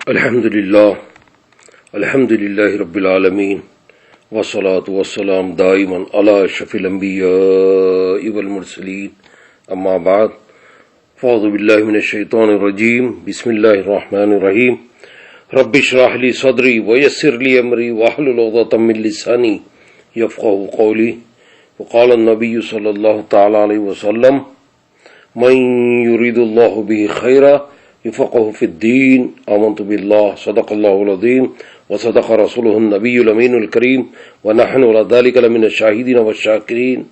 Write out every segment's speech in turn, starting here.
الحمدللہ رب العالمین والصلاة والسلام دائما علی اشرف الانبیاء والمرسلین اما بعد فاعوذ باللہ من الشیطان الرجیم بسم اللہ الرحمن الرحیم رب اشرح لی صدری ویسر لی امری واحلل عقدۃ من لسانی یفقهوا قولی وقال النبی صلی اللہ تعالی علیہ وسلم من یرید اللہ به خیرا یفقهه فی الدین آمنت باللہ صدق اللہ العظیم وصدق رسوله النبی الامین الکریم ونحن علی ذلک لمن الشاہدین والشاکرین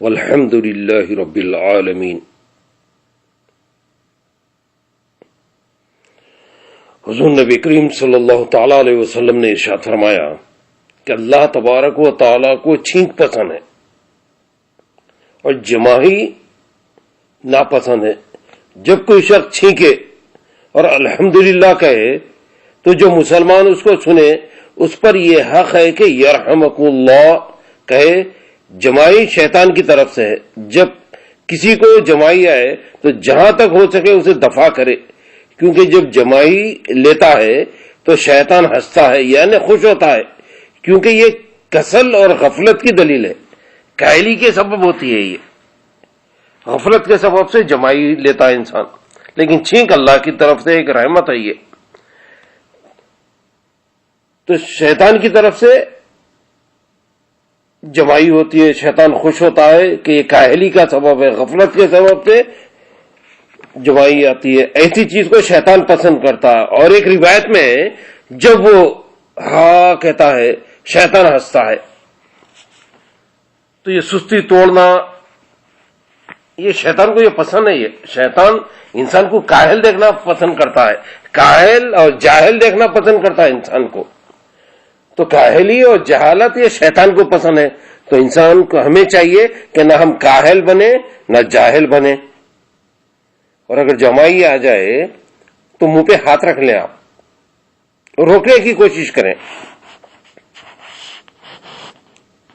والحمد للہ رب العالمین۔ حضور نبی کریم صلی اللہ تعالی علیہ وسلم نے ارشاد فرمایا کہ اللہ تبارک و تعالی کو چھینک پسند ہے اور جماعی ناپسند ہے۔ جب کوئی شخص چھینکے اور الحمدللہ کہے تو جو مسلمان اس کو سنے اس پر یہ حق ہے کہ یرحمک اللہ کہے۔ جماعی شیطان کی طرف سے ہے، جب کسی کو جماعی آئے تو جہاں تک ہو سکے اسے دفع کرے، کیونکہ جب جماعی لیتا ہے تو شیطان ہنستا ہے یعنی خوش ہوتا ہے، کیونکہ یہ کسل اور غفلت کی دلیل ہے، کاہلی کے سبب ہوتی ہے، یہ غفلت کے سبب سے جماعی لیتا ہے انسان۔ لیکن چھینک اللہ کی طرف سے ایک رحمت ہے، یہ تو شیطان کی طرف سے جماعی ہوتی ہے، شیطان خوش ہوتا ہے کہ یہ کاہلی کا سبب ہے، غفلت کے سبب سے جماعی آتی ہے، ایسی چیز کو شیطان پسند کرتا ہے۔ اور ایک روایت میں جب وہ ہاں کہتا ہے شیطان ہنستا ہے، تو یہ سستی توڑنا یہ شیطان کو یہ پسند ہے۔ یہ شیطان انسان کو کاہل دیکھنا پسند کرتا ہے، کاہل اور جاہل دیکھنا پسند کرتا ہے انسان کو، تو کاہلی اور جہالت یہ شیطان کو پسند ہے۔ تو انسان کو ہمیں چاہیے کہ نہ ہم کاہل بنے نہ جاہل بنے، اور اگر جماعی آ جائے تو منہ پہ ہاتھ رکھ لیں، آپ روکنے کی کوشش کریں۔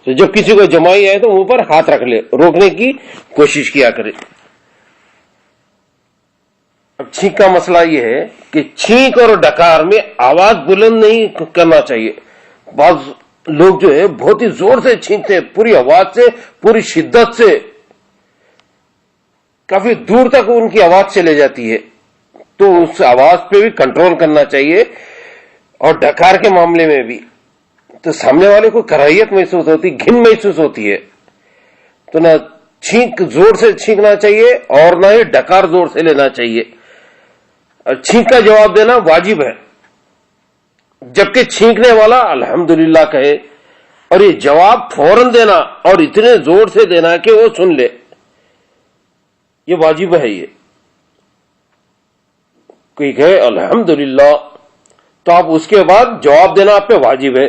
تو جب کسی کو جماعی آئے تو منہ پر ہاتھ رکھ لے، روکنے کی کوشش کیا کرے۔ اب چھینک کا مسئلہ یہ ہے کہ چھینک اور ڈکار میں آواز بلند نہیں کرنا چاہیے۔ بعض لوگ جو ہے بہت ہی زور سے چھینکتے ہیں، پوری آواز سے، پوری شدت سے، کافی دور تک ان کی آواز چلے جاتی ہے، تو اس آواز پہ بھی کنٹرول کرنا چاہیے۔ اور ڈکار کے معاملے میں بھی تو سامنے والے کو کراہیت محسوس ہوتی، گھن محسوس ہوتی ہے، تو نہ چھینک زور سے چھینکنا چاہیے اور نہ ہی ڈکار زور سے لینا چاہیے۔ اور چھینک کا جواب دینا واجب ہے، جبکہ چھینکنے والا الحمدللہ کہے، اور یہ جواب فوراً دینا اور اتنے زور سے دینا کہ وہ سن لے، یہ واجب ہے۔ یہ کوئی کہے الحمدللہ تو آپ اس کے بعد جواب دینا آپ پہ واجب ہے۔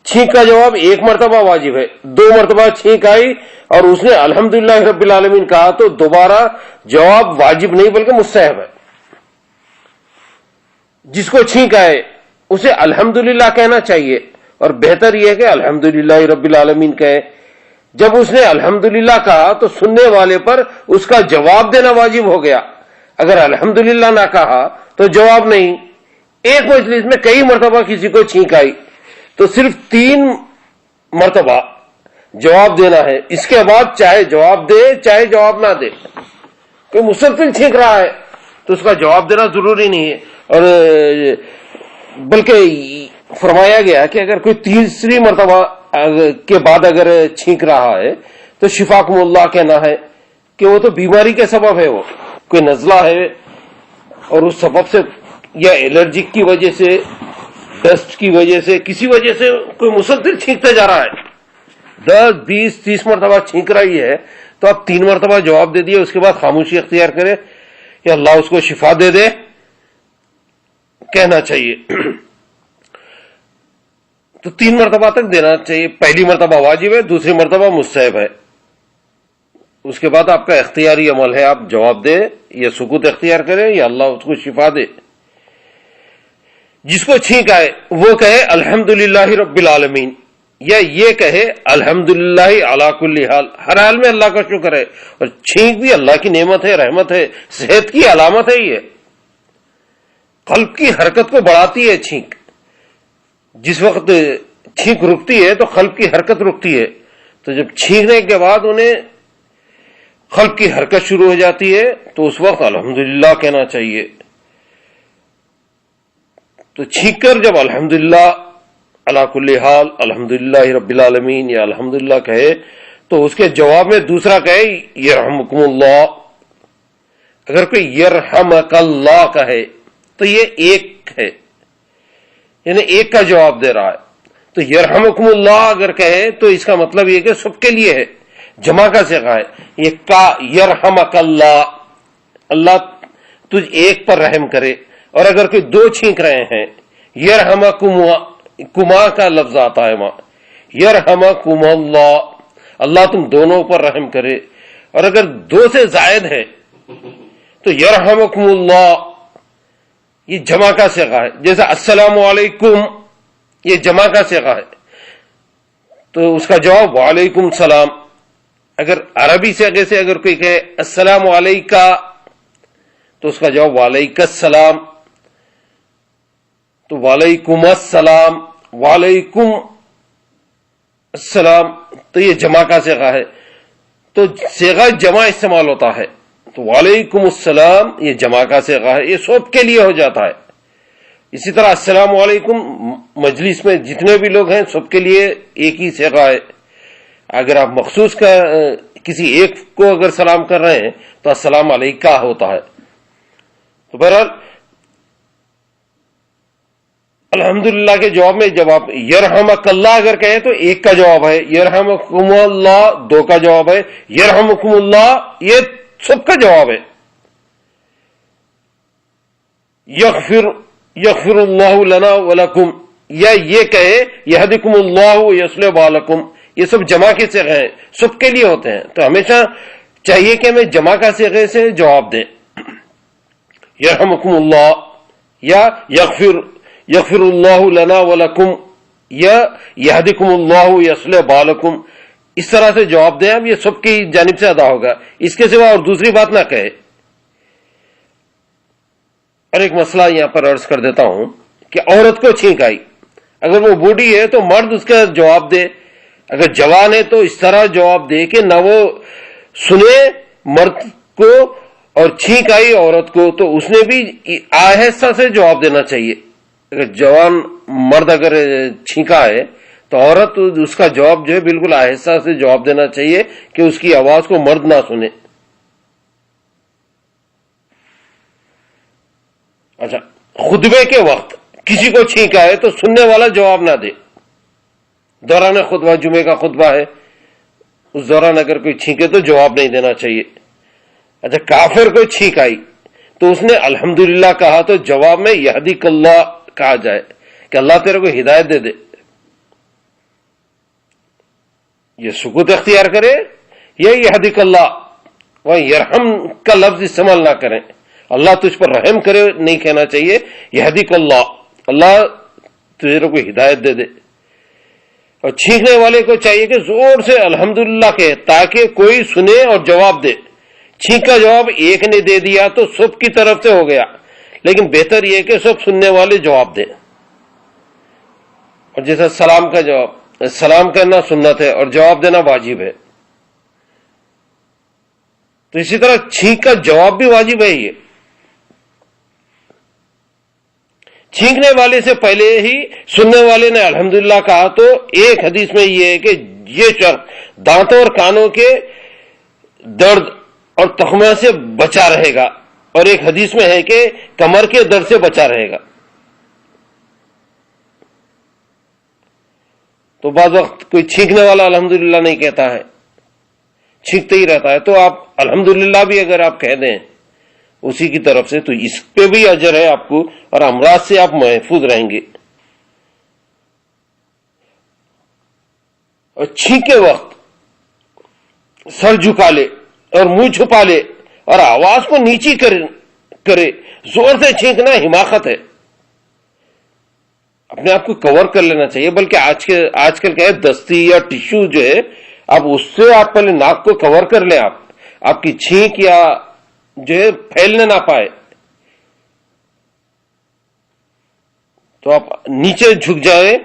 چھینک کا جواب ایک مرتبہ واجب ہے، دو مرتبہ چھینک آئی اور اس نے الحمدللہ رب العالمین کہا تو دوبارہ جواب واجب نہیں بلکہ مستحب ہے۔ جس کو چھینک آئے اسے الحمدللہ کہنا چاہیے، اور بہتر یہ ہے کہ الحمدللہ رب العالمین کہے۔ جب اس نے الحمدللہ کہا تو سننے والے پر اس کا جواب دینا واجب ہو گیا۔ اگر الحمدللہ نہ کہا تو جواب نہیں۔ ایک مجلس میں کئی مرتبہ کسی کو چھینک آئی تو صرف 3 مرتبہ جواب دینا ہے، اس کے بعد چاہے جواب دے چاہے جواب نہ دے۔ کوئی مسلسل چھینک رہا ہے تو اس کا جواب دینا ضروری نہیں ہے، اور بلکہ فرمایا گیا کہ اگر کوئی تیسری مرتبہ کے بعد اگر چھینک رہا ہے تو شفاکم اللہ کہنا ہے، کہ وہ تو بیماری کے سبب ہے، وہ کوئی نزلہ ہے اور اس سبب سے یا الرجک کی وجہ سے، ڈسٹ کی وجہ سے، کسی وجہ سے کوئی مسلسل چھینکتا جا رہا ہے، 10 20 30 مرتبہ چھینک رہی ہے، تو آپ 3 مرتبہ جواب دے دیے، اس کے بعد خاموشی اختیار کرے یا اللہ اس کو شفا دے دے کہنا چاہیے۔ تو 3 مرتبہ تک دینا چاہیے، پہلی مرتبہ واجب ہے، دوسری مرتبہ مستحب ہے، اس کے بعد آپ کا اختیاری عمل ہے، آپ جواب دے یا سکوت اختیار کریں یا اللہ اس کو شفا دے۔ جس کو چھینک آئے وہ کہے الحمدللہ رب العالمین، یا یہ کہے الحمدللہ علی کل حال، ہر حال میں اللہ کا شکر ہے۔ اور چھینک بھی اللہ کی نعمت ہے، رحمت ہے، صحت کی علامت ہے۔ یہ قلب کی حرکت کو بڑھاتی ہے چھینک. جس وقت چھینک رکتی ہے تو قلب کی حرکت رکتی ہے. تو جب چھینکنے کے بعد انہیں قلب کی حرکت شروع ہو جاتی ہے تو اس وقت الحمدللہ کہنا چاہیے. تو چھینک کر جب الحمدللہ علی کل حال الحمدللہ رب العالمین یا الحمدللہ کہے تو اس کے جواب میں دوسرا کہے یرحمکم اللہ. اگر کوئی یرحمک اللہ کہے تو یہ ایک ہے، یعنی ایک کا جواب دے رہا ہے. تو یرحمکم اللہ اگر کہے تو اس کا مطلب یہ کہ سب کے لیے ہے، جمع کا صیغہ ہے. یہ کا یرحمک اللہ، اللہ تجھ ایک پر رحم کرے. اور اگر کوئی دو چھینک رہے ہیں یرحمکما کا لفظ آتا ہے وہاں، یرحمکم اللہ، اللہ تم دونوں پر رحم کرے. اور اگر دو سے زائد ہے تو یرحمکم اللہ یہ جمع کا صیغہ ہے. جیسے السلام علیکم یہ جمع کا صیغہ ہے تو اس کا جواب وعلیکم السلام. اگر عربی صیغے سے اگر کوئی کہے السلام علیکہ تو اس کا جواب وعلیکم السلام. تو وعلیکم السلام، وعلیکم السلام تو یہ جمع کا صیغہ ہے. تو صیغہ جمع استعمال ہوتا ہے. تو وعلیکم السلام یہ جمع کا صیغہ ہے، یہ سب کے لیے ہو جاتا ہے. اسی طرح السلام علیکم مجلس میں جتنے بھی لوگ ہیں سب کے لیے ایک ہی صیغہ ہے. اگر آپ مخصوص کا کسی ایک کو اگر سلام کر رہے ہیں تو السلام علیکہ ہوتا ہے. تو بہرحال الحمدللہ کے جواب میں جب آپ یرحمک اللہ اگر کہیں تو ایک کا جواب ہے، یرحمکم اللہ دو کا جواب ہے، یرحمکم اللہ یہ سب کا جواب ہے. یغفر اللہ لنا ولکم یا یہ کہے یہدکم اللہ یصلح بالکم، یہ سب جمع کے صیغے ہیں، سب کے لیے ہوتے ہیں. تو ہمیشہ چاہیے کہ ہمیں جمع کا صیغے سے جواب دیں. یرحمکم اللہ یا یغفر اللہ لنا ولکم یا یہدکم اللہ یصلح بالکم، اس طرح سے جواب دیں. اب یہ سب کی جانب سے ادا ہوگا، اس کے سوا اور دوسری بات نہ کہے. اور ایک مسئلہ یہاں پر عرض کر دیتا ہوں کہ عورت کو چھینک آئی، اگر وہ بوڑھی ہے تو مرد اس کا جواب دے، اگر جوان ہے تو اس طرح جواب دے کہ نہ وہ سنے مرد کو، اور چھینک آئی عورت کو تو اس نے بھی آہستہ سے جواب دینا چاہیے. اگر جوان مرد اگر چھینکا ہے تو عورت اس کا جواب جو ہے بالکل آہستہ سے جواب دینا چاہیے کہ اس کی آواز کو مرد نہ سنے. اچھا، خطبے کے وقت کسی کو چھینکا ہے تو سننے والا جواب نہ دے. دوران خطبہ، جمعے کا خطبہ ہے، اس دوران اگر کوئی چھینکے تو جواب نہیں دینا چاہیے. اچھا، کافر کو چھینک آئی تو اس نے الحمدللہ کہا تو جواب میں یہدیک اللہ کہا جائے کہ اللہ تیرے کو ہدایت دے دے. یہ سکوت اختیار کرے یا یہدیک اللہ، وہ یرحم کا لفظ استعمال نہ کریں. اللہ تجھ پر رحم کرے نہیں کہنا چاہیے، یہدیک اللہ، اللہ تیرے کو ہدایت دے دے. اور چھینکنے والے کو چاہیے کہ زور سے الحمدللہ کہے تاکہ کوئی سنے اور جواب دے. چھینک کا جواب ایک نے دے دیا تو سب کی طرف سے ہو گیا، لیکن بہتر یہ کہ سب سننے والے جواب دیں. اور جیسا سلام کا جواب، سلام کرنا سنت ہے اور جواب دینا واجب ہے، تو اسی طرح چھینک کا جواب بھی واجب ہے. یہ چھینکنے والے سے پہلے ہی سننے والے نے الحمدللہ کہا تو ایک حدیث میں یہ ہے کہ یہ شخص دانتوں اور کانوں کے درد اور تخمہ سے بچا رہے گا، اور ایک حدیث میں ہے کہ کمر کے درد سے بچا رہے گا. تو بعض وقت کوئی چھینکنے والا الحمدللہ نہیں کہتا ہے، چھینکتے ہی رہتا ہے، تو آپ الحمدللہ بھی اگر آپ کہہ دیں اسی کی طرف سے تو اس پہ بھی اجر ہے آپ کو، اور امراض سے آپ محفوظ رہیں گے. اور چھینکے وقت سر جھکا لے اور منہ چھپا لے اور آواز کو نیچی کرے. زور سے چھینکنا حماقت ہے، اپنے آپ کو کور کر لینا چاہیے. بلکہ آج کل کیا ہے، دستی یا ٹشو جو ہے، آپ اس سے آپ پہلے ناک کو کور کر لیں، آپ کی چھینک یا جو ہے پھیلنے نہ پائے. تو آپ نیچے جھک جائیں،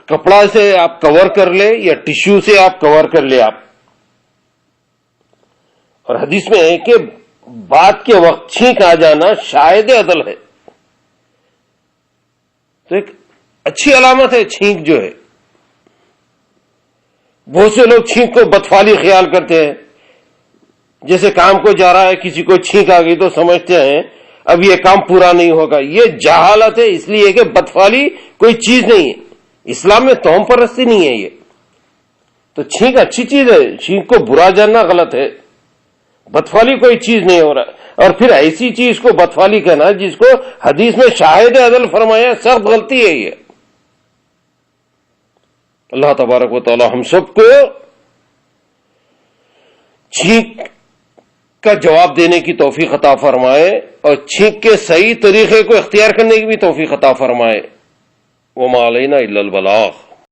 کپڑا سے آپ کور کر لیں یا ٹشو سے آپ کور کر لیں آپ. اور حدیث میں ہے کہ بات کے وقت چھینک آ جانا شاہد عدل ہے. تو ایک اچھی علامت ہے چھینک جو ہے. بہت سے لوگ چھینک کو بدفعلی خیال کرتے ہیں، جیسے کام کو جا رہا ہے کسی کو چھینک آ گئی تو سمجھتے ہیں اب یہ کام پورا نہیں ہوگا. یہ جہالت ہے، اس لیے کہ بدفعلی کوئی چیز نہیں ہے، اسلام میں توہم پرستی نہیں ہے. یہ تو چھینک اچھی چیز ہے، چھینک کو برا جاننا غلط ہے. بدفعلی کوئی چیز نہیں ہو رہا، اور پھر ایسی چیز کو بدفعلی کہنا جس کو حدیث میں شاہد عدل فرمایا، سخت غلطی ہے یہ. اللہ تبارک و تعالی ہم سب کو چھینک کا جواب دینے کی توفیق عطا فرمائے اور چھینک کے صحیح طریقے کو اختیار کرنے کی بھی توفیق عطا فرمائے. وما علینا الا البلاغ.